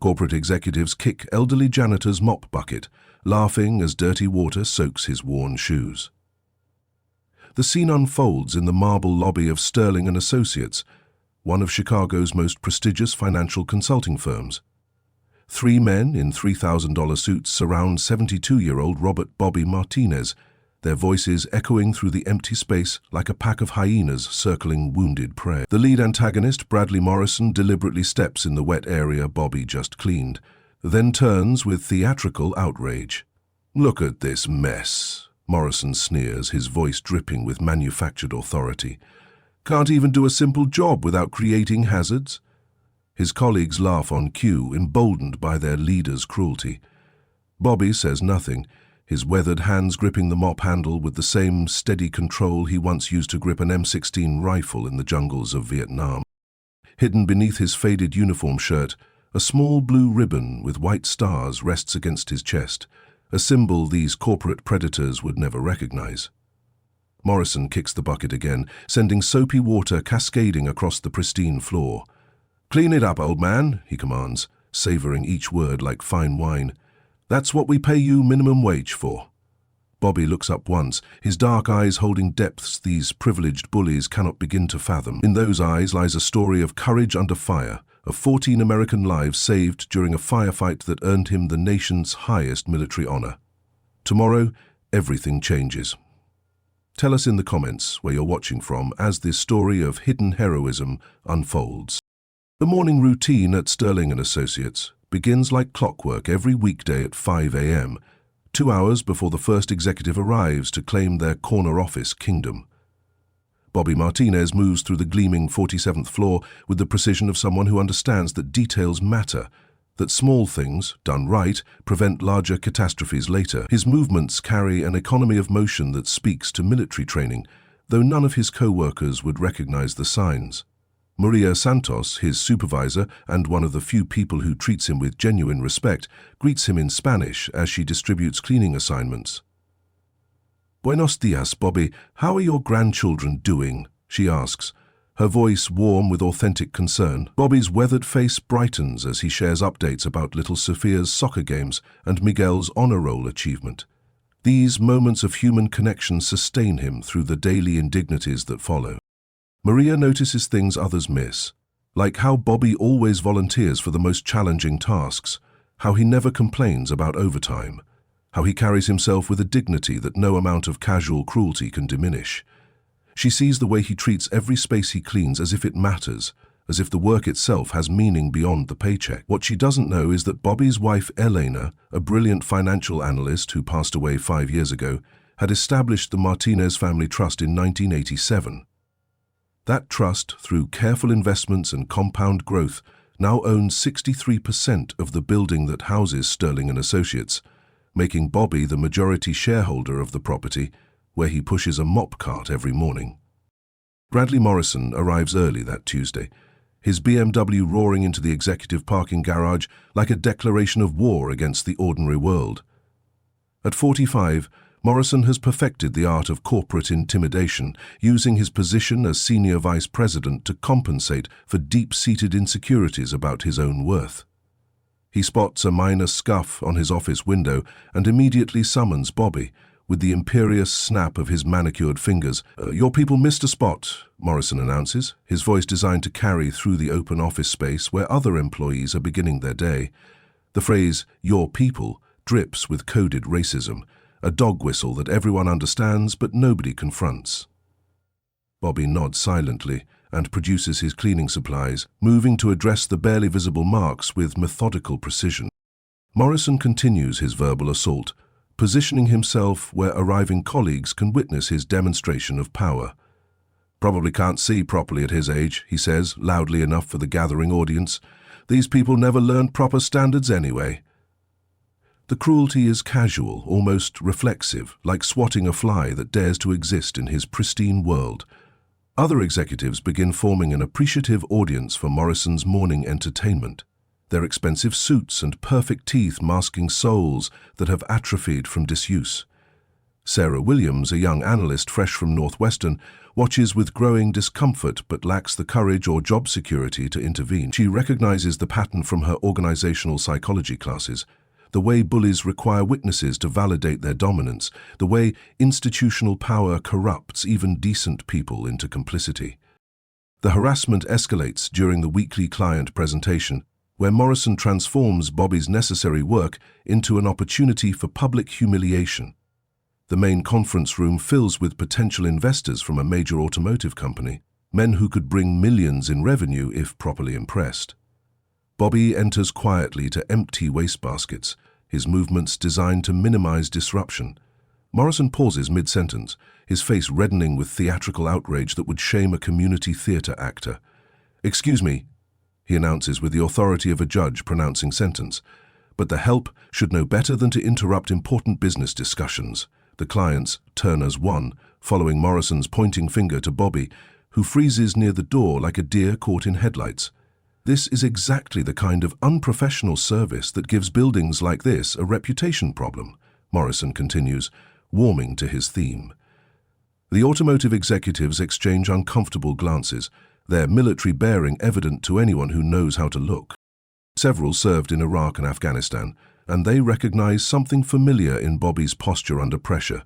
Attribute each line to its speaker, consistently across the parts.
Speaker 1: Corporate executives kick elderly janitor's mop bucket, laughing as dirty water soaks his worn shoes. The scene unfolds in the marble lobby of Sterling and Associates, one of Chicago's most prestigious financial consulting firms. Three men in $3,000 suits surround 72-year-old Robert Bobby Martinez, their voices echoing through the empty space like a pack of hyenas circling wounded prey. The lead antagonist, Bradley Morrison, deliberately steps in the wet area Bobby just cleaned, then turns with theatrical outrage. "Look at this mess," Morrison sneers, his voice dripping with manufactured authority. "Can't even do a simple job without creating hazards?" His colleagues laugh on cue, emboldened by their leader's cruelty. Bobby says nothing, his weathered hands gripping the mop handle with the same steady control he once used to grip an M16 rifle in the jungles of Vietnam. Hidden beneath his faded uniform shirt, a small blue ribbon with white stars rests against his chest, a symbol these corporate predators would never recognize. Morrison kicks the bucket again, sending soapy water cascading across the pristine floor. "Clean it up, old man," he commands, savoring each word like fine wine. "That's what we pay you minimum wage for." Bobby looks up once, his dark eyes holding depths these privileged bullies cannot begin to fathom. In those eyes lies a story of courage under fire, of 14 American lives saved during a firefight that earned him the nation's highest military honor. Tomorrow, everything changes. Tell us in the comments where you're watching from as this story of hidden heroism unfolds. The morning routine at Sterling & Associates begins like clockwork every weekday at 5 a.m., 2 hours before the first executive arrives to claim their corner office kingdom. Bobby Martinez moves through the gleaming 47th floor with the precision of someone who understands that details matter, that small things, done right, prevent larger catastrophes later. His movements carry an economy of motion that speaks to military training, though none of his co-workers would recognize the signs. Maria Santos, his supervisor and one of the few people who treats him with genuine respect, greets him in Spanish as she distributes cleaning assignments. "Buenos dias, Bobby. How are your grandchildren doing?" she asks, her voice warm with authentic concern. Bobby's weathered face brightens as he shares updates about little Sophia's soccer games and Miguel's honor roll achievement. These moments of human connection sustain him through the daily indignities that follow. Maria notices things others miss, like how Bobby always volunteers for the most challenging tasks, how he never complains about overtime, how he carries himself with a dignity that no amount of casual cruelty can diminish. She sees the way he treats every space he cleans as if it matters, as if the work itself has meaning beyond the paycheck. What she doesn't know is that Bobby's wife, Elena, a brilliant financial analyst who passed away 5 years ago, had established the Martinez Family Trust in 1987. That trust, through careful investments and compound growth, now owns 63% of the building that houses Sterling & Associates, making Bobby the majority shareholder of the property, where he pushes a mop cart every morning. Bradley Morrison arrives early that Tuesday, his BMW roaring into the executive parking garage like a declaration of war against the ordinary world. At 45, Morrison has perfected the art of corporate intimidation, using his position as senior vice president to compensate for deep-seated insecurities about his own worth. He spots a minor scuff on his office window and immediately summons Bobby, with the imperious snap of his manicured fingers. "Your people missed a spot," Morrison announces, his voice designed to carry through the open office space where other employees are beginning their day. The phrase, "your people," drips with coded racism, a dog whistle that everyone understands but nobody confronts. Bobby nods silently and produces his cleaning supplies, moving to address the barely visible marks with methodical precision. Morrison continues his verbal assault, positioning himself where arriving colleagues can witness his demonstration of power. "Probably can't see properly at his age," he says, loudly enough for the gathering audience. "These people never learned proper standards anyway." The cruelty is casual, almost reflexive, like swatting a fly that dares to exist in his pristine world. Other executives begin forming an appreciative audience for Morrison's morning entertainment, their expensive suits and perfect teeth masking souls that have atrophied from disuse. Sarah Williams, a young analyst fresh from Northwestern, watches with growing discomfort but lacks the courage or job security to intervene. She recognizes the pattern from her organizational psychology classes, the way bullies require witnesses to validate their dominance, the way institutional power corrupts even decent people into complicity. The harassment escalates during the weekly client presentation, where Morrison transforms Bobby's necessary work into an opportunity for public humiliation. The main conference room fills with potential investors from a major automotive company, men who could bring millions in revenue if properly impressed. Bobby enters quietly to empty wastebaskets, his movements designed to minimize disruption. Morrison pauses mid-sentence, his face reddening with theatrical outrage that would shame a community theater actor. "Excuse me," he announces with the authority of a judge pronouncing sentence, "but the help should know better than to interrupt important business discussions." The clients turn as one, following Morrison's pointing finger to Bobby, who freezes near the door like a deer caught in headlights. This is exactly the kind of unprofessional service that gives buildings like this a reputation problem, Morrison continues, warming to his theme. The automotive executives exchange uncomfortable glances, their military bearing evident to anyone who knows how to look. Several served in Iraq and Afghanistan, and they recognize something familiar in Bobby's posture under pressure.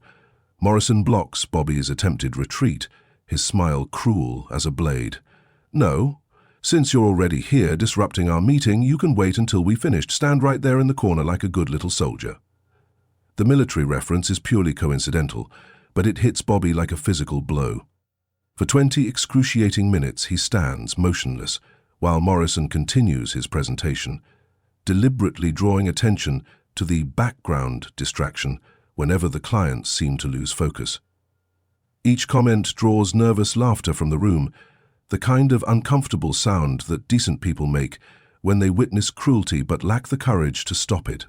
Speaker 1: Morrison blocks Bobby's attempted retreat, his smile cruel as a blade. "No. Since you're already here disrupting our meeting, you can wait until we finished. Stand right there in the corner like a good little soldier." The military reference is purely coincidental, but it hits Bobby like a physical blow. For 20 excruciating minutes he stands motionless, while Morrison continues his presentation, deliberately drawing attention to the background distraction whenever the clients seem to lose focus. Each comment draws nervous laughter from the room, the kind of uncomfortable sound that decent people make when they witness cruelty but lack the courage to stop it.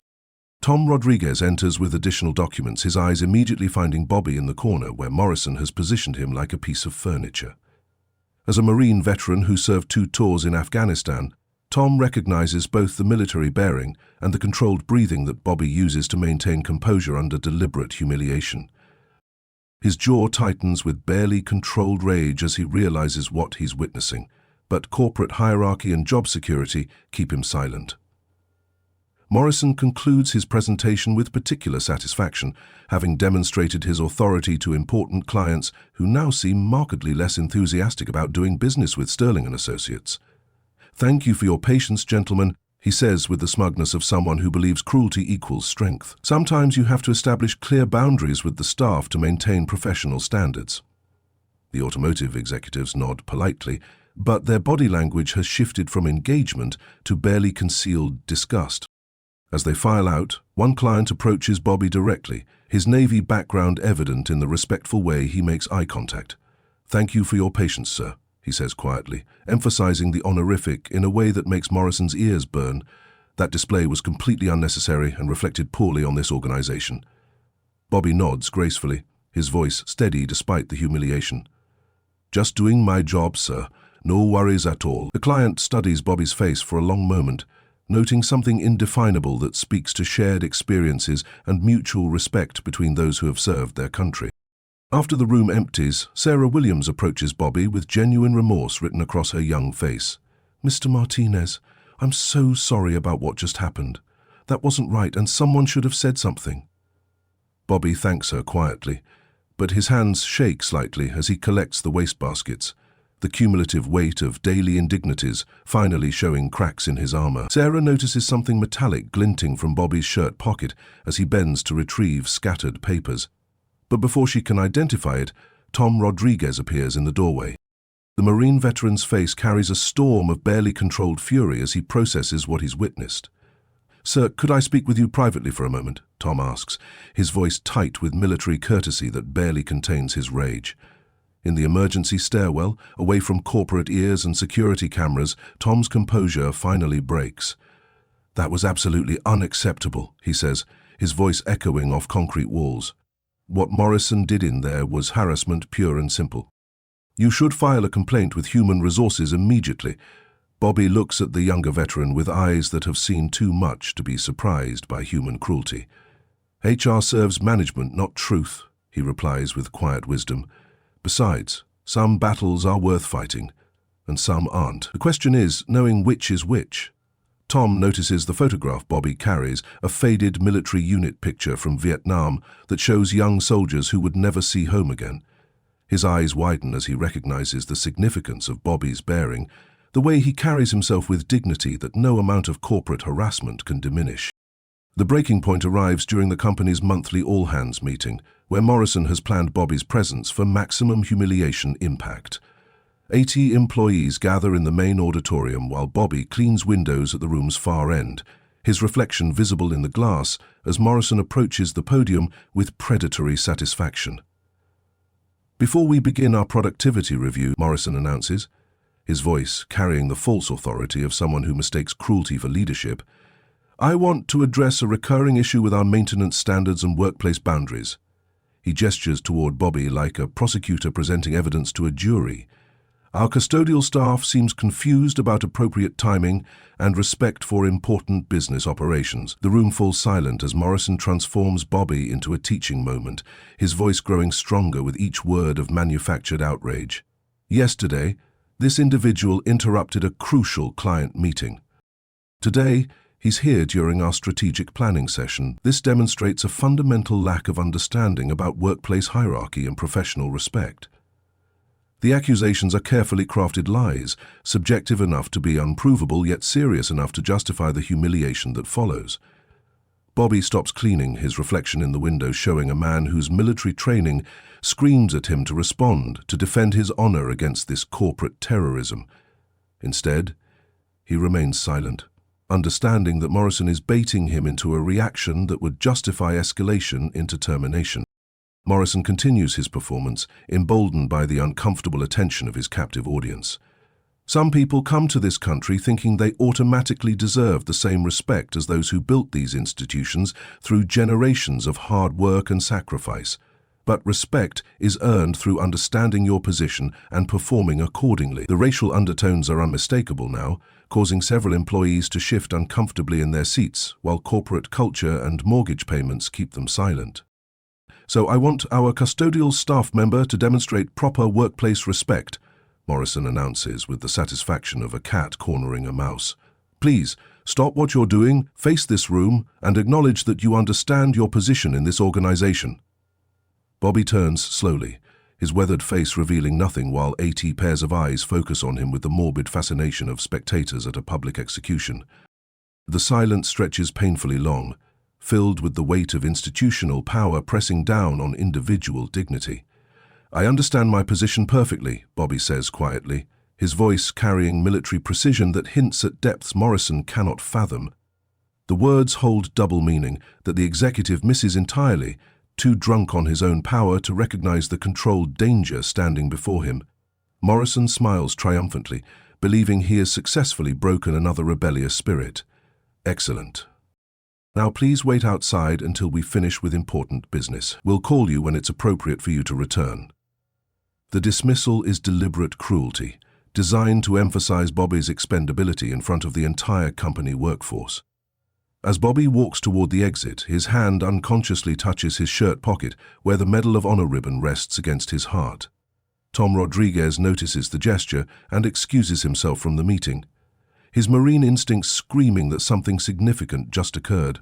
Speaker 1: Tom Rodriguez enters with additional documents, his eyes immediately finding Bobby in the corner where Morrison has positioned him like a piece of furniture. As a Marine veteran who served 2 tours in Afghanistan, Tom recognizes both the military bearing and the controlled breathing that Bobby uses to maintain composure under deliberate humiliation. His jaw tightens with barely controlled rage as he realizes what he's witnessing, but corporate hierarchy and job security keep him silent. Morrison concludes his presentation with particular satisfaction, having demonstrated his authority to important clients who now seem markedly less enthusiastic about doing business with Sterling & Associates. "Thank you for your patience, gentlemen," he says with the smugness of someone who believes cruelty equals strength. "Sometimes you have to establish clear boundaries with the staff to maintain professional standards." The automotive executives nod politely, but their body language has shifted from engagement to barely concealed disgust. As they file out, one client approaches Bobby directly, his Navy background evident in the respectful way he makes eye contact. "Thank you for your patience, sir," he says quietly, emphasizing the honorific in a way that makes Morrison's ears burn. That display was completely unnecessary and reflected poorly on this organization. Bobby nods gracefully, his voice steady despite the humiliation. "Just doing my job, sir. No worries at all." The client studies Bobby's face for a long moment, noting something indefinable that speaks to shared experiences and mutual respect between those who have served their country. After the room empties, Sarah Williams approaches Bobby with genuine remorse written across her young face. "Mr. Martinez, I'm so sorry about what just happened. That wasn't right, and someone should have said something." Bobby thanks her quietly, but his hands shake slightly as he collects the wastebaskets, the cumulative weight of daily indignities finally showing cracks in his armor. Sarah notices something metallic glinting from Bobby's shirt pocket as he bends to retrieve scattered papers. But before she can identify it, Tom Rodriguez appears in the doorway. The Marine veteran's face carries a storm of barely controlled fury as he processes what he's witnessed. "Sir, could I speak with you privately for a moment?" Tom asks, his voice tight with military courtesy that barely contains his rage. In the emergency stairwell, away from corporate ears and security cameras, Tom's composure finally breaks. "That was absolutely unacceptable," he says, his voice echoing off concrete walls. "What Morrison did in there was harassment pure and simple. You should file a complaint with Human Resources immediately." Bobby looks at the younger veteran with eyes that have seen too much to be surprised by human cruelty. "HR serves management, not truth," he replies with quiet wisdom. Besides, some battles are worth fighting, and some aren't. The question is knowing which is which. Tom notices the photograph Bobby carries, a faded military unit picture from Vietnam that shows young soldiers who would never see home again. His eyes widen as he recognizes the significance of Bobby's bearing, the way he carries himself with dignity that no amount of corporate harassment can diminish. The breaking point arrives during the company's monthly all-hands meeting, where Morrison has planned Bobby's presence for maximum humiliation impact. 80 employees gather in the main auditorium while Bobby cleans windows at the room's far end, his reflection visible in the glass as Morrison approaches the podium with predatory satisfaction. "Before we begin our productivity review," Morrison announces, his voice carrying the false authority of someone who mistakes cruelty for leadership, "I want to address a recurring issue with our maintenance standards and workplace boundaries." He gestures toward Bobby like a prosecutor presenting evidence to a jury. "Our custodial staff seems confused about appropriate timing and respect for important business operations." The room falls silent as Morrison transforms Bobby into a teaching moment, his voice growing stronger with each word of manufactured outrage. "Yesterday, this individual interrupted a crucial client meeting. Today, he's here during our strategic planning session. This demonstrates a fundamental lack of understanding about workplace hierarchy and professional respect." The accusations are carefully crafted lies, subjective enough to be unprovable yet serious enough to justify the humiliation that follows. Bobby stops cleaning, his reflection in the window showing a man whose military training screams at him to respond, to defend his honor against this corporate terrorism. Instead, he remains silent, understanding that Morrison is baiting him into a reaction that would justify escalation into termination. Morrison continues his performance, emboldened by the uncomfortable attention of his captive audience. "Some people come to this country thinking they automatically deserve the same respect as those who built these institutions through generations of hard work and sacrifice. But respect is earned through understanding your position and performing accordingly." The racial undertones are unmistakable now, causing several employees to shift uncomfortably in their seats, while corporate culture and mortgage payments keep them silent. "So I want our custodial staff member to demonstrate proper workplace respect," Morrison announces with the satisfaction of a cat cornering a mouse. "Please, stop what you're doing, face this room, and acknowledge that you understand your position in this organization." Bobby turns slowly, his weathered face revealing nothing while 80 pairs of eyes focus on him with the morbid fascination of spectators at a public execution. The silence stretches painfully long, filled with the weight of institutional power pressing down on individual dignity. "I understand my position perfectly," Bobby says quietly, his voice carrying military precision that hints at depths Morrison cannot fathom. The words hold double meaning that the executive misses entirely, too drunk on his own power to recognize the controlled danger standing before him. Morrison smiles triumphantly, believing he has successfully broken another rebellious spirit. "Excellent. Now please wait outside until we finish with important business. We'll call you when it's appropriate for you to return." The dismissal is deliberate cruelty, designed to emphasize Bobby's expendability in front of the entire company workforce. As Bobby walks toward the exit, his hand unconsciously touches his shirt pocket where the Medal of Honor ribbon rests against his heart. Tom Rodriguez notices the gesture and excuses himself from the meeting, his marine instincts screaming that something significant just occurred.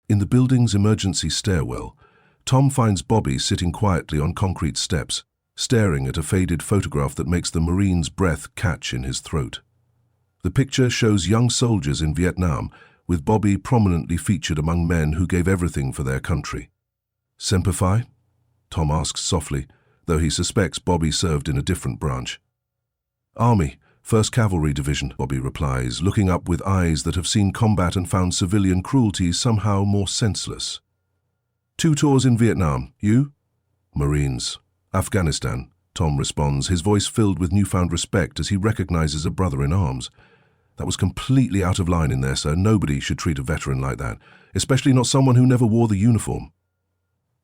Speaker 1: In the building's emergency stairwell, Tom finds Bobby sitting quietly on concrete steps, staring at a faded photograph that makes the Marine's breath catch in his throat. The picture shows young soldiers in Vietnam, with Bobby prominently featured among men who gave everything for their country. "Semper Fi?" Tom asks softly, though he suspects Bobby served in a different branch. "Army, 1st Cavalry Division," Bobby replies, looking up with eyes that have seen combat and found civilian cruelty somehow more senseless. "2 tours in Vietnam. You?" "Marines. Afghanistan," Tom responds, his voice filled with newfound respect as he recognizes a brother in arms. "That was completely out of line in there, sir. Nobody should treat a veteran like that, especially not someone who never wore the uniform."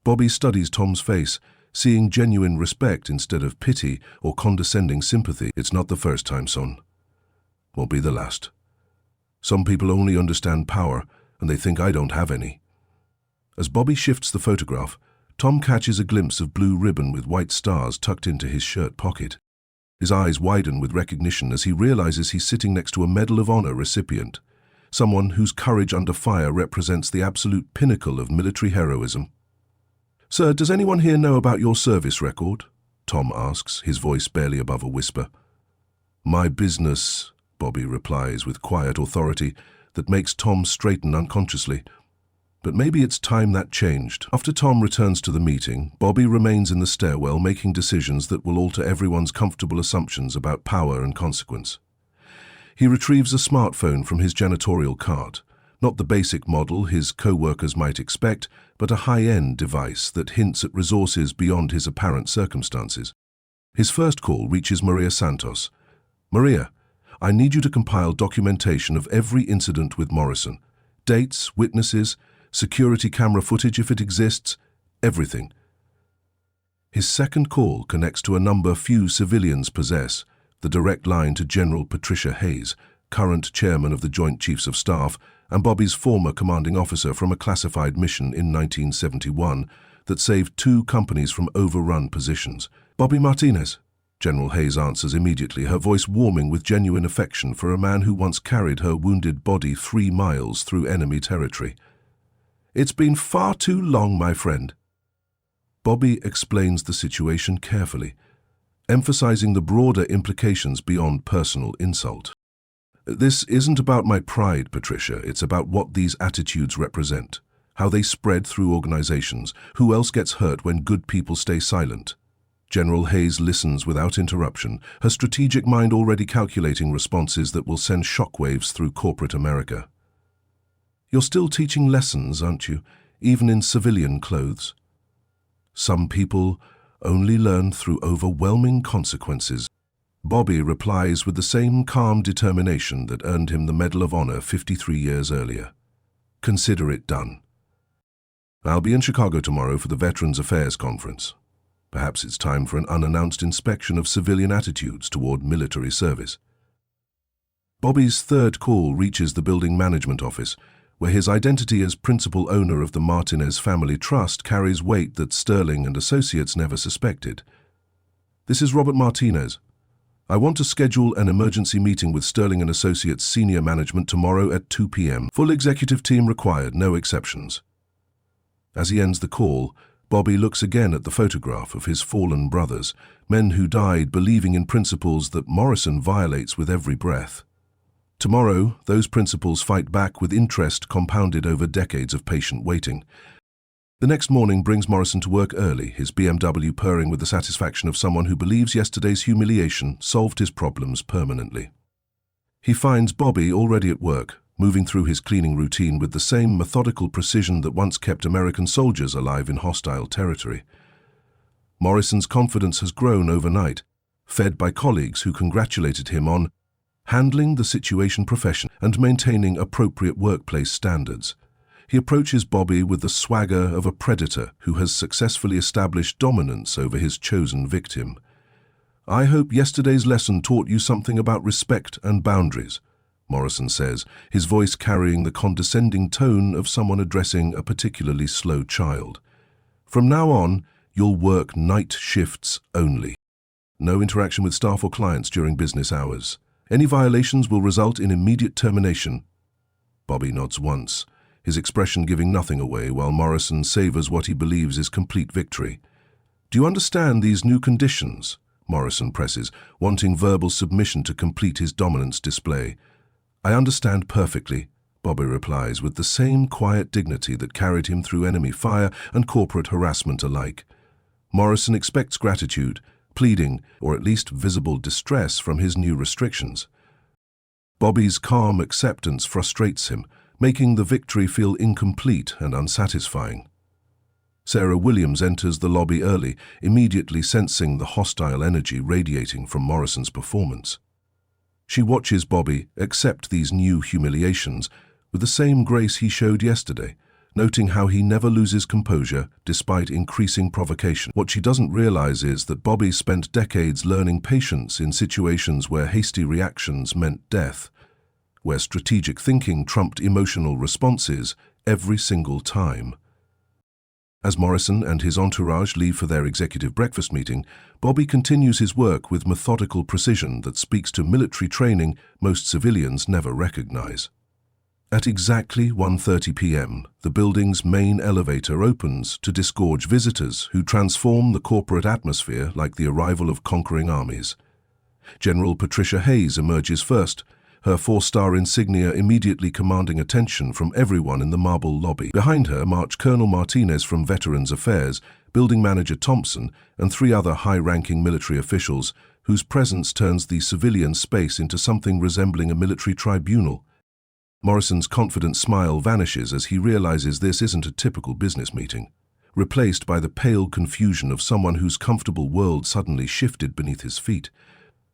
Speaker 1: Bobby studies Tom's face, seeing genuine respect instead of pity or condescending sympathy. "It's not the first time, son. Won't be the last. Some people only understand power, and they think I don't have any." As Bobby shifts the photograph, Tom catches a glimpse of blue ribbon with white stars tucked into his shirt pocket. His eyes widen with recognition as he realizes he's sitting next to a Medal of Honor recipient, someone whose courage under fire represents the absolute pinnacle of military heroism. "Sir, does anyone here know about your service record?" Tom asks, his voice barely above a whisper. "My business," Bobby replies with quiet authority that makes Tom straighten unconsciously. But maybe it's time that changed. After Tom returns to the meeting, Bobby remains in the stairwell making decisions that will alter everyone's comfortable assumptions about power and consequence. He retrieves a smartphone from his janitorial cart, not the basic model his co-workers might expect, but a high-end device that hints at resources beyond his apparent circumstances. His first call reaches Maria Santos. "Maria, I need you to compile documentation of every incident with Morrison. Dates, witnesses, security camera footage if it exists, everything." His second call connects to a number few civilians possess, the direct line to General Patricia Hayes, current chairman of the Joint Chiefs of Staff, and Bobby's former commanding officer from a classified mission in 1971 that saved 2 companies from overrun positions. "Bobby Martinez," General Hayes answers immediately, her voice warming with genuine affection for a man who once carried her wounded body 3 miles through enemy territory. "It's been far too long, my friend." Bobby explains the situation carefully, emphasizing the broader implications beyond personal insult. "This isn't about my pride, Patricia. It's about what these attitudes represent, how they spread through organizations. Who else gets hurt when good people stay silent?" General Hayes listens without interruption, her strategic mind already calculating responses that will send shockwaves through corporate America. "You're still teaching lessons, aren't you, even in civilian clothes?" "Some people only learn through overwhelming consequences." Bobby replies with the same calm determination that earned him the Medal of Honor 53 years earlier. "Consider it done. I'll be in Chicago tomorrow for the Veterans Affairs Conference. Perhaps it's time for an unannounced inspection of civilian attitudes toward military service." Bobby's third call reaches the building management office, where his identity as principal owner of the Martinez family trust carries weight that Sterling and Associates never suspected. "This is Robert Martinez. I want to schedule an emergency meeting with Sterling and Associates senior management tomorrow at 2 p.m. Full executive team required, no exceptions." As he ends the call, Bobby looks again at the photograph of his fallen brothers, men who died believing in principles that Morrison violates with every breath. Tomorrow, those principles fight back with interest compounded over decades of patient waiting. The next morning brings Morrison to work early, his BMW purring with the satisfaction of someone who believes yesterday's humiliation solved his problems permanently. He finds Bobby already at work, moving through his cleaning routine with the same methodical precision that once kept American soldiers alive in hostile territory. Morrison's confidence has grown overnight, fed by colleagues who congratulated him on handling the situation professionally and maintaining appropriate workplace standards. He approaches Bobby with the swagger of a predator who has successfully established dominance over his chosen victim. "I hope yesterday's lesson taught you something about respect and boundaries," Morrison says, his voice carrying the condescending tone of someone addressing a particularly slow child. "From now on, you'll work night shifts only. No interaction with staff or clients during business hours. Any violations will result in immediate termination." Bobby nods once, his expression giving nothing away while Morrison savors what he believes is complete victory. "Do you understand these new conditions?" Morrison presses, wanting verbal submission to complete his dominance display. "I understand perfectly," Bobby replies with the same quiet dignity that carried him through enemy fire and corporate harassment alike. Morrison expects gratitude, pleading, or at least visible distress from his new restrictions. Bobby's calm acceptance frustrates him, making the victory feel incomplete and unsatisfying. Sarah Williams enters the lobby early, immediately sensing the hostile energy radiating from Morrison's performance. She watches Bobby accept these new humiliations with the same grace he showed yesterday, noting how he never loses composure despite increasing provocation. What she doesn't realize is that Bobby spent decades learning patience in situations where hasty reactions meant death, where strategic thinking trumped emotional responses every single time. As Morrison and his entourage leave for their executive breakfast meeting, Bobby continues his work with methodical precision that speaks to military training most civilians never recognize. At exactly 1:30 p.m., the building's main elevator opens to disgorge visitors who transform the corporate atmosphere like the arrival of conquering armies. General Patricia Hayes emerges first, her 4-star insignia immediately commanding attention from everyone in the marble lobby. Behind her march Colonel Martinez from Veterans Affairs, Building Manager Thompson, and 3 other high-ranking military officials whose presence turns the civilian space into something resembling a military tribunal. Morrison's confident smile vanishes as he realizes this isn't a typical business meeting, replaced by the pale confusion of someone whose comfortable world suddenly shifted beneath his feet.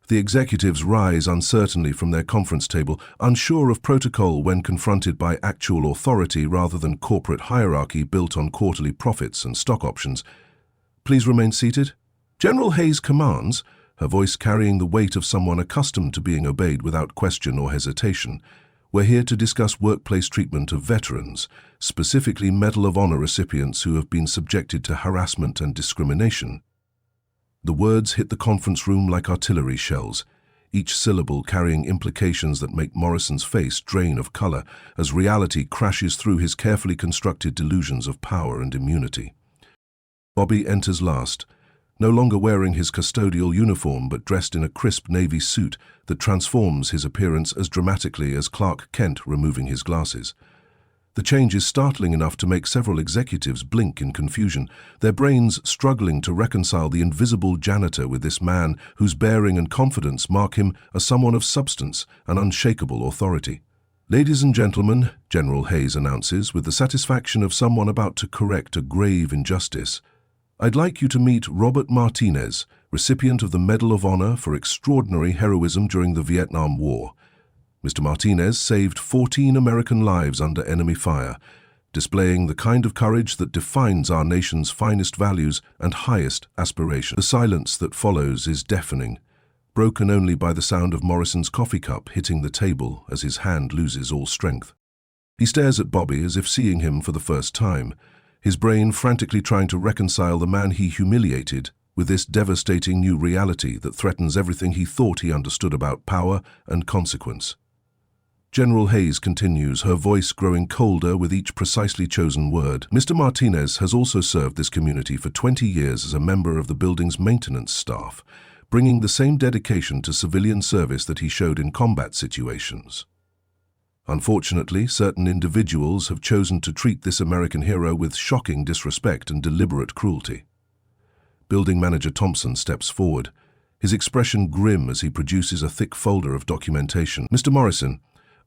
Speaker 1: The executives rise uncertainly from their conference table, unsure of protocol when confronted by actual authority rather than corporate hierarchy built on quarterly profits and stock options. "Please remain seated." General Hayes commands, her voice carrying the weight of someone accustomed to being obeyed without question or hesitation. "We're here to discuss workplace treatment of veterans, specifically Medal of Honor recipients who have been subjected to harassment and discrimination." The words hit the conference room like artillery shells, each syllable carrying implications that make Morrison's face drain of color as reality crashes through his carefully constructed delusions of power and immunity. Bobby enters last, no longer wearing his custodial uniform but dressed in a crisp navy suit that transforms his appearance as dramatically as Clark Kent removing his glasses. The change is startling enough to make several executives blink in confusion, their brains struggling to reconcile the invisible janitor with this man whose bearing and confidence mark him as someone of substance and unshakable authority. "Ladies and gentlemen," General Hayes announces with the satisfaction of someone about to correct a grave injustice, "I'd like you to meet Robert Martinez, recipient of the Medal of Honor for extraordinary heroism during the Vietnam War. Mr. Martinez saved 14 American lives under enemy fire, displaying the kind of courage that defines our nation's finest values and highest aspirations." The silence that follows is deafening, broken only by the sound of Morrison's coffee cup hitting the table as his hand loses all strength. He stares at Bobby as if seeing him for the first time, his brain frantically trying to reconcile the man he humiliated with this devastating new reality that threatens everything he thought he understood about power and consequence. General Hayes continues, her voice growing colder with each precisely chosen word. "Mr. Martinez has also served this community for 20 years as a member of the building's maintenance staff, bringing the same dedication to civilian service that he showed in combat situations. Unfortunately, certain individuals have chosen to treat this American hero with shocking disrespect and deliberate cruelty." Building Manager Thompson steps forward, his expression grim as he produces a thick folder of documentation. "Mr. Morrison,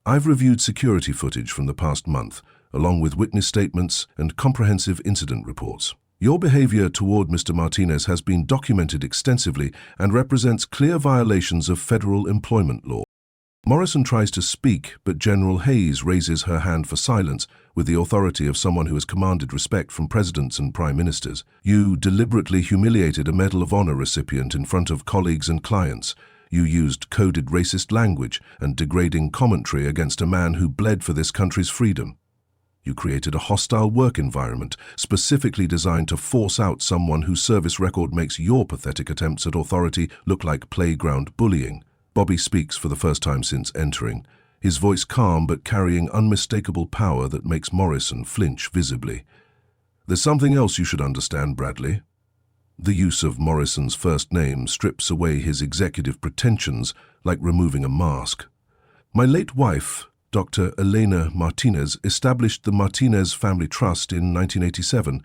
Speaker 1: I've reviewed security footage from the past month, along with witness statements and comprehensive incident reports. Your behavior toward Mr. Martinez has been documented extensively and represents clear violations of federal employment law." Morrison tries to speak, but General Hayes raises her hand for silence with the authority of someone who has commanded respect from presidents and prime ministers. "You deliberately humiliated a Medal of Honor recipient in front of colleagues and clients. You used coded racist language and degrading commentary against a man who bled for this country's freedom. You created a hostile work environment specifically designed to force out someone whose service record makes your pathetic attempts at authority look like playground bullying." Bobby speaks for the first time since entering, his voice calm but carrying unmistakable power that makes Morrison flinch visibly. "There's something else you should understand, Bradley." The use of Morrison's first name strips away his executive pretensions like removing a mask. "My late wife, Dr. Elena Martinez, established the Martinez Family Trust in 1987.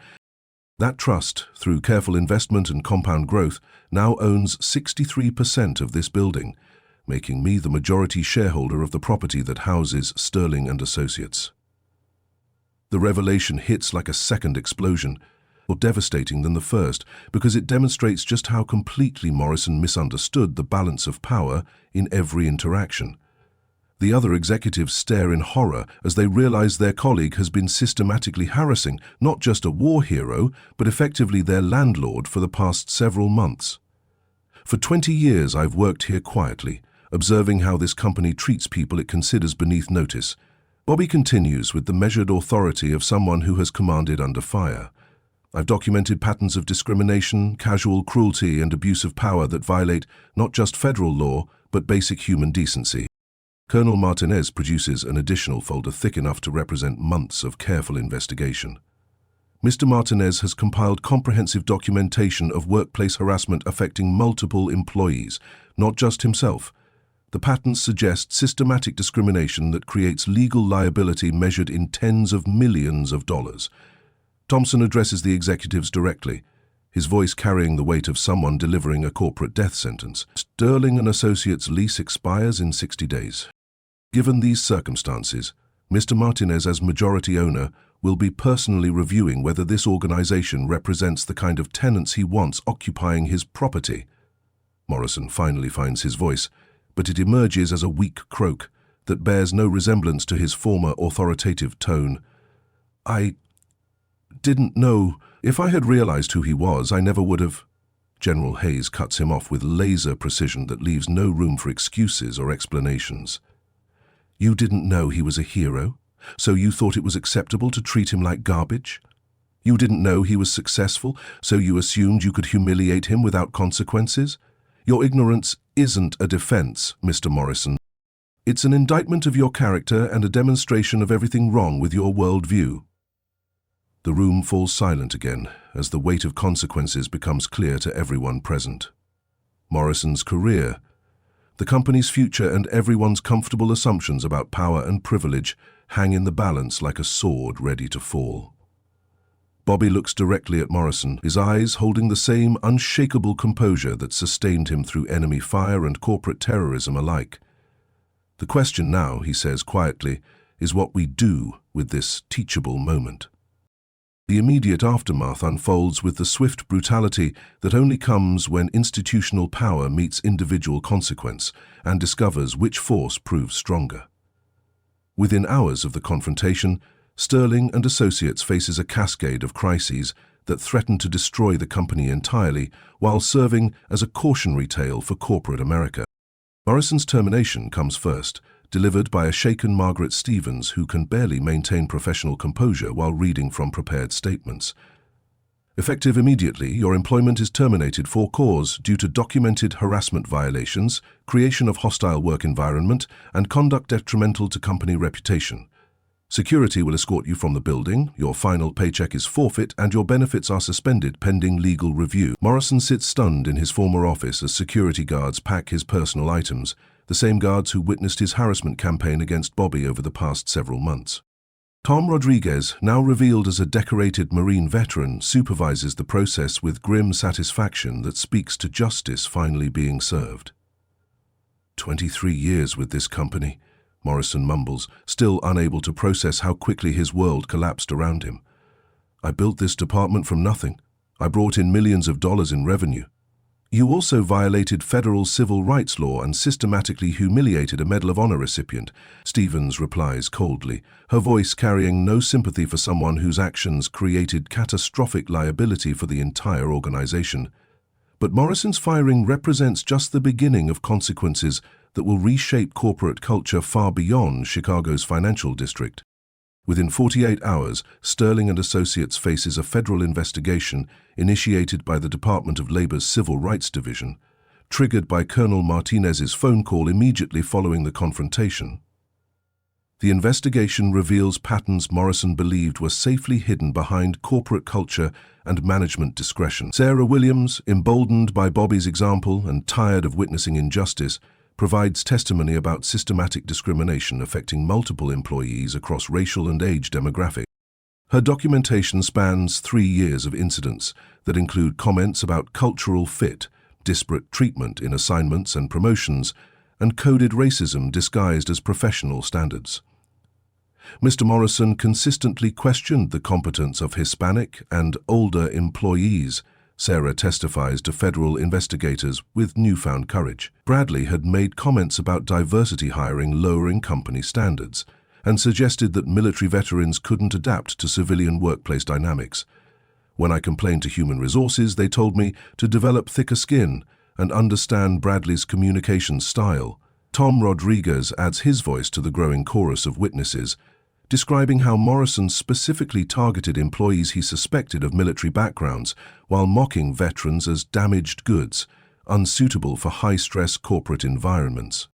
Speaker 1: That trust, through careful investment and compound growth, now owns 63% of this building, making me the majority shareholder of the property that houses Sterling and Associates." The revelation hits like a second explosion, more devastating than the first, because it demonstrates just how completely Morrison misunderstood the balance of power in every interaction. The other executives stare in horror as they realize their colleague has been systematically harassing not just a war hero, but effectively their landlord for the past several months. "For 20 years I've worked here quietly, observing how this company treats people it considers beneath notice." Bobby continues with the measured authority of someone who has commanded under fire. I've documented patterns of discrimination, casual cruelty, and abuse of power that violate not just federal law, but basic human decency. Colonel Martinez produces an additional folder thick enough to represent months of careful investigation. Mr. Martinez has compiled comprehensive documentation of workplace harassment affecting multiple employees, not just himself. The patterns suggest systematic discrimination that creates legal liability measured in tens of millions of dollars. Thompson addresses the executives directly, his voice carrying the weight of someone delivering a corporate death sentence. Sterling and Associates' lease expires in 60 days. Given these circumstances, Mr. Martinez, as majority owner, will be personally reviewing whether this organization represents the kind of tenants he wants occupying his property. Morrison finally finds his voice, but it emerges as a weak croak that bears no resemblance to his former authoritative tone. I didn't know. If I had realized who he was, I never would have. General Hayes cuts him off with laser precision that leaves no room for excuses or explanations. You didn't know he was a hero, so you thought it was acceptable to treat him like garbage? You didn't know he was successful, so you assumed you could humiliate him without consequences? Your ignorance isn't a defense, Mr. Morrison. It's an indictment of your character and a demonstration of everything wrong with your worldview. The room falls silent again as the weight of consequences becomes clear to everyone present. Morrison's career, the company's future, and everyone's comfortable assumptions about power and privilege hang in the balance like a sword ready to fall. Bobby looks directly at Morrison, his eyes holding the same unshakable composure that sustained him through enemy fire and corporate terrorism alike. The question now, he says quietly, is what we do with this teachable moment. The immediate aftermath unfolds with the swift brutality that only comes when institutional power meets individual consequence and discovers which force proves stronger. Within hours of the confrontation, Sterling and Associates faces a cascade of crises that threaten to destroy the company entirely while serving as a cautionary tale for corporate America. Morrison's termination comes first, delivered by a shaken Margaret Stevens who can barely maintain professional composure while reading from prepared statements. Effective immediately, your employment is terminated for cause due to documented harassment violations, creation of hostile work environment, and conduct detrimental to company reputation. Security will escort you from the building, your final paycheck is forfeit, and your benefits are suspended pending legal review. Morrison sits stunned in his former office as security guards pack his personal items, the same guards who witnessed his harassment campaign against Bobby over the past several months. Tom Rodriguez, now revealed as a decorated Marine veteran, supervises the process with grim satisfaction that speaks to justice finally being served. 23 years with this company, Morrison mumbles, still unable to process how quickly his world collapsed around him. I built this department from nothing. I brought in millions of dollars in revenue. You also violated federal civil rights law and systematically humiliated a Medal of Honor recipient, Stevens replies coldly, her voice carrying no sympathy for someone whose actions created catastrophic liability for the entire organization. But Morrison's firing represents just the beginning of consequences that will reshape corporate culture far beyond Chicago's financial district. Within 48 hours, Sterling and Associates faces a federal investigation initiated by the Department of Labor's Civil Rights Division, triggered by Colonel Martinez's phone call immediately following the confrontation. The investigation reveals patterns Morrison believed were safely hidden behind corporate culture and management discretion. Sarah Williams, emboldened by Bobby's example and tired of witnessing injustice, provides testimony about systematic discrimination affecting multiple employees across racial and age demographics. Her documentation spans 3 years of incidents that include comments about cultural fit, disparate treatment in assignments and promotions, and coded racism disguised as professional standards. Mr. Morrison consistently questioned the competence of Hispanic and older employees. Sarah testifies to federal investigators with newfound courage. Bradley had made comments about diversity hiring lowering company standards and suggested that military veterans couldn't adapt to civilian workplace dynamics. When I complained to human resources, they told me to develop thicker skin and understand Bradley's communication style. Tom Rodriguez adds his voice to the growing chorus of witnesses, describing how Morrison specifically targeted employees he suspected of military backgrounds while mocking veterans as damaged goods, unsuitable for high-stress corporate environments.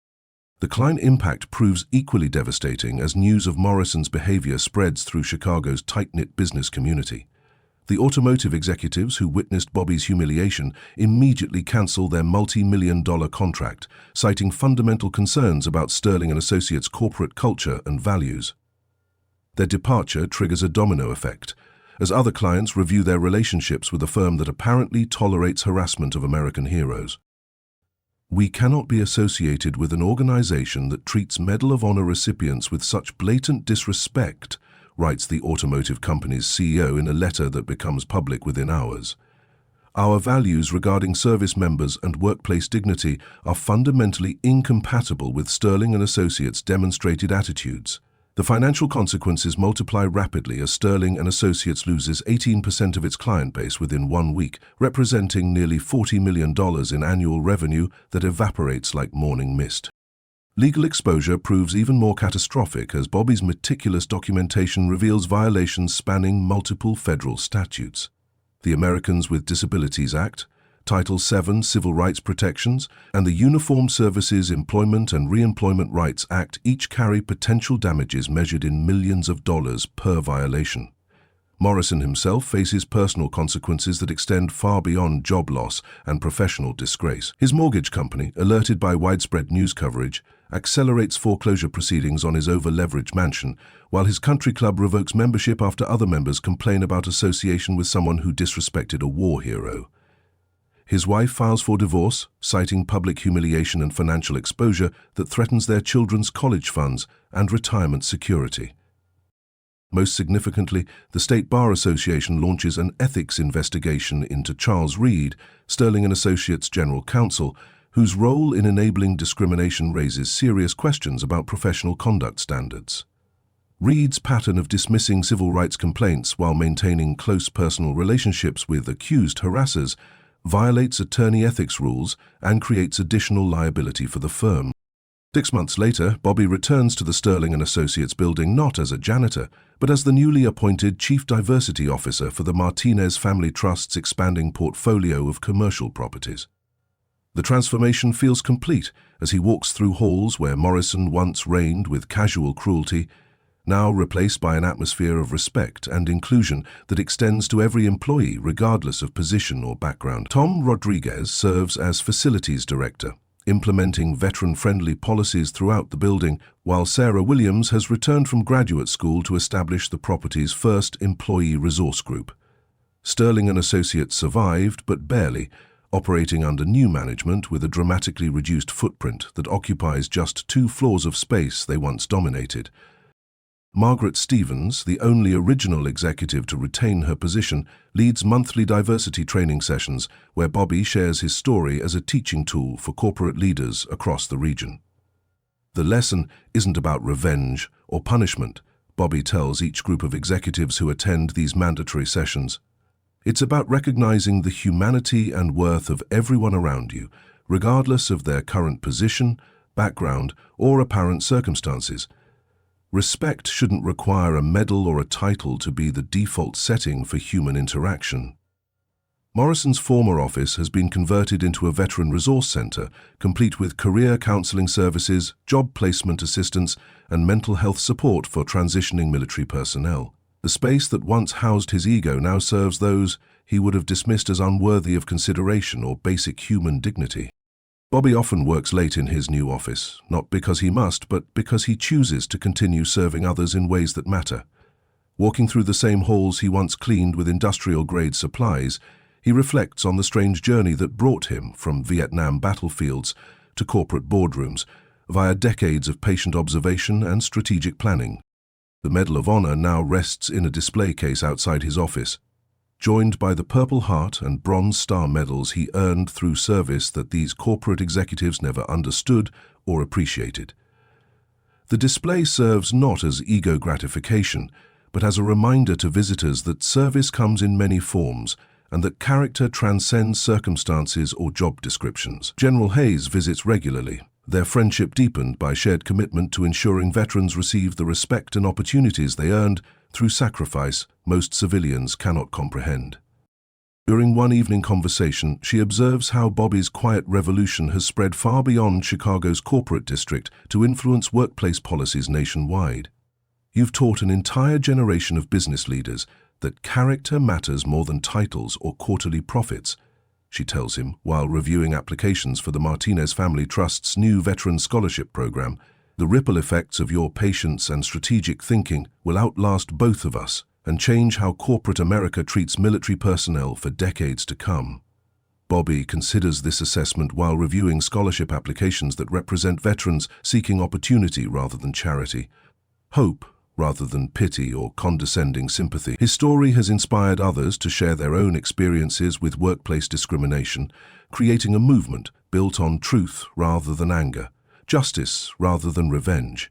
Speaker 1: The client impact proves equally devastating as news of Morrison's behavior spreads through Chicago's tight-knit business community. The automotive executives who witnessed Bobby's humiliation immediately cancel their multi-million-dollar contract, citing fundamental concerns about Sterling & Associates' corporate culture and values. Their departure triggers a domino effect, as other clients review their relationships with a firm that apparently tolerates harassment of American heroes. "We cannot be associated with an organization that treats Medal of Honor recipients with such blatant disrespect," writes the automotive company's CEO in a letter that becomes public within hours. "Our values regarding service members and workplace dignity are fundamentally incompatible with Sterling & Associates' demonstrated attitudes." The financial consequences multiply rapidly as Sterling & Associates loses 18% of its client base within 1 week, representing nearly $40 million in annual revenue that evaporates like morning mist. Legal exposure proves even more catastrophic as Bobby's meticulous documentation reveals violations spanning multiple federal statutes. The Americans with Disabilities Act, Title VII Civil Rights Protections, and the Uniformed Services Employment and Reemployment Rights Act each carry potential damages measured in millions of dollars per violation. Morrison himself faces personal consequences that extend far beyond job loss and professional disgrace. His mortgage company, alerted by widespread news coverage, accelerates foreclosure proceedings on his over-leveraged mansion, while his country club revokes membership after other members complain about association with someone who disrespected a war hero. His wife files for divorce, citing public humiliation and financial exposure that threatens their children's college funds and retirement security. Most significantly, the State Bar Association launches an ethics investigation into Charles Reed, Sterling & Associates' general counsel, whose role in enabling discrimination raises serious questions about professional conduct standards. Reed's pattern of dismissing civil rights complaints while maintaining close personal relationships with accused harassers violates attorney ethics rules and creates additional liability for the firm. 6 months later, Bobby returns to the Sterling & Associates building not as a janitor, but as the newly appointed Chief Diversity Officer for the Martinez Family Trust's expanding portfolio of commercial properties. The transformation feels complete as he walks through halls where Morrison once reigned with casual cruelty, now replaced by an atmosphere of respect and inclusion that extends to every employee regardless of position or background. Tom Rodriguez serves as Facilities Director, implementing veteran-friendly policies throughout the building, while Sarah Williams has returned from graduate school to establish the property's first employee resource group. Sterling & Associates survived, but barely, operating under new management with a dramatically reduced footprint that occupies just 2 floors of space they once dominated. Margaret Stevens, the only original executive to retain her position, leads monthly diversity training sessions where Bobby shares his story as a teaching tool for corporate leaders across the region. The lesson isn't about revenge or punishment, Bobby tells each group of executives who attend these mandatory sessions. It's about recognizing the humanity and worth of everyone around you, regardless of their current position, background, or apparent circumstances. Respect shouldn't require a medal or a title to be the default setting for human interaction. Morrison's former office has been converted into a veteran resource center, complete with career counseling services, job placement assistance, and mental health support for transitioning military personnel. The space that once housed his ego now serves those he would have dismissed as unworthy of consideration or basic human dignity. Bobby often works late in his new office, not because he must, but because he chooses to continue serving others in ways that matter. Walking through the same halls he once cleaned with industrial-grade supplies, he reflects on the strange journey that brought him from Vietnam battlefields to corporate boardrooms, via decades of patient observation and strategic planning. The Medal of Honor now rests in a display case outside his office, joined by the Purple Heart and Bronze Star medals he earned through service that these corporate executives never understood or appreciated. The display serves not as ego gratification, but as a reminder to visitors that service comes in many forms and that character transcends circumstances or job descriptions. General Hayes visits regularly, Their friendship deepened by shared commitment to ensuring veterans receive the respect and opportunities they earned through sacrifice most civilians cannot comprehend. During one evening conversation, she observes how Bobby's quiet revolution has spread far beyond Chicago's corporate district to influence workplace policies nationwide. "You've taught an entire generation of business leaders that character matters more than titles or quarterly profits," she tells him while reviewing applications for the Martinez Family Trust's new Veteran Scholarship Program. "The ripple effects of your patience and strategic thinking will outlast both of us and change how corporate America treats military personnel for decades to come." Bobby considers this assessment while reviewing scholarship applications that represent veterans seeking opportunity rather than charity, hope rather than pity or condescending sympathy. His story has inspired others to share their own experiences with workplace discrimination, creating a movement built on truth rather than anger, justice rather than revenge.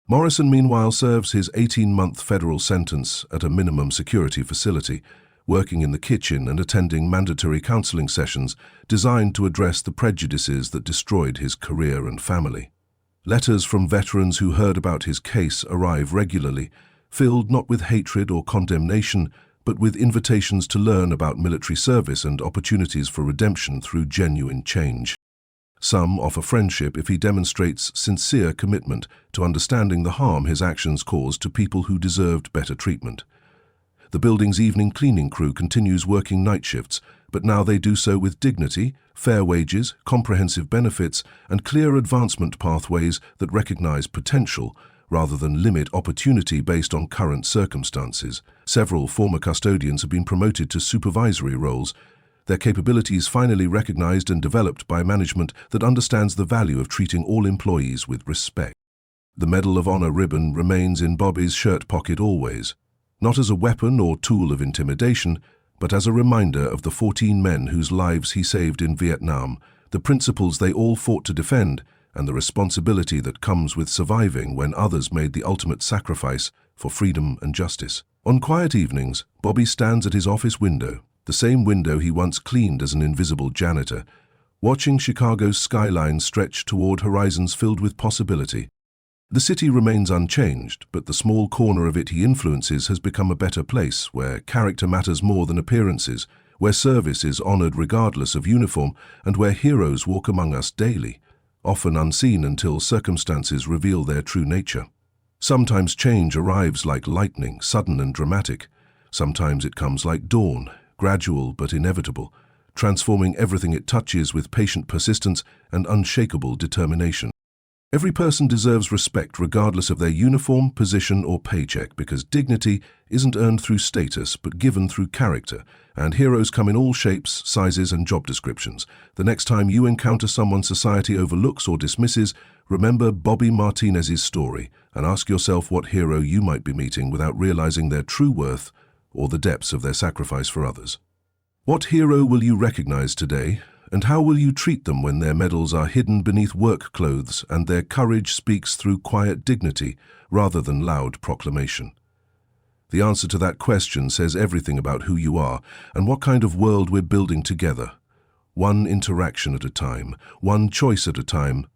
Speaker 1: Morrison, meanwhile, serves his 18-month federal sentence at a minimum security facility, working in the kitchen and attending mandatory counseling sessions designed to address the prejudices that destroyed his career and family. Letters from veterans who heard about his case arrive regularly, filled not with hatred or condemnation, but with invitations to learn about military service and opportunities for redemption through genuine change. Some offer friendship if he demonstrates sincere commitment to understanding the harm his actions caused to people who deserved better treatment. The building's evening cleaning crew continues working night shifts, but now they do so with dignity, fair wages, comprehensive benefits, and clear advancement pathways that recognize potential rather than limit opportunity based on current circumstances. Several former custodians have been promoted to supervisory roles, their capabilities finally recognized and developed by management that understands the value of treating all employees with respect. The Medal of Honor ribbon remains in Bobby's shirt pocket always, not as a weapon or tool of intimidation, but as a reminder of the 14 men whose lives he saved in Vietnam, the principles they all fought to defend, and the responsibility that comes with surviving when others made the ultimate sacrifice for freedom and justice. On quiet evenings, Bobby stands at his office window, the same window he once cleaned as an invisible janitor, watching Chicago's skyline stretch toward horizons filled with possibility. The city remains unchanged, but the small corner of it he influences has become a better place where character matters more than appearances, where service is honored regardless of uniform, and where heroes walk among us daily, often unseen until circumstances reveal their true nature. Sometimes change arrives like lightning, sudden and dramatic. Sometimes it comes like dawn, gradual but inevitable, transforming everything it touches with patient persistence and unshakable determination. Every person deserves respect regardless of their uniform, position, or paycheck, because dignity isn't earned through status but given through character, and heroes come in all shapes, sizes, and job descriptions. The next time you encounter someone society overlooks or dismisses, remember Bobby Martinez's story and ask yourself what hero you might be meeting without realizing their true worth or the depths of their sacrifice for others. What hero will you recognize today? And how will you treat them when their medals are hidden beneath work clothes and their courage speaks through quiet dignity rather than loud proclamation? The answer to that question says everything about who you are and what kind of world we're building together. One interaction at a time, one choice at a time,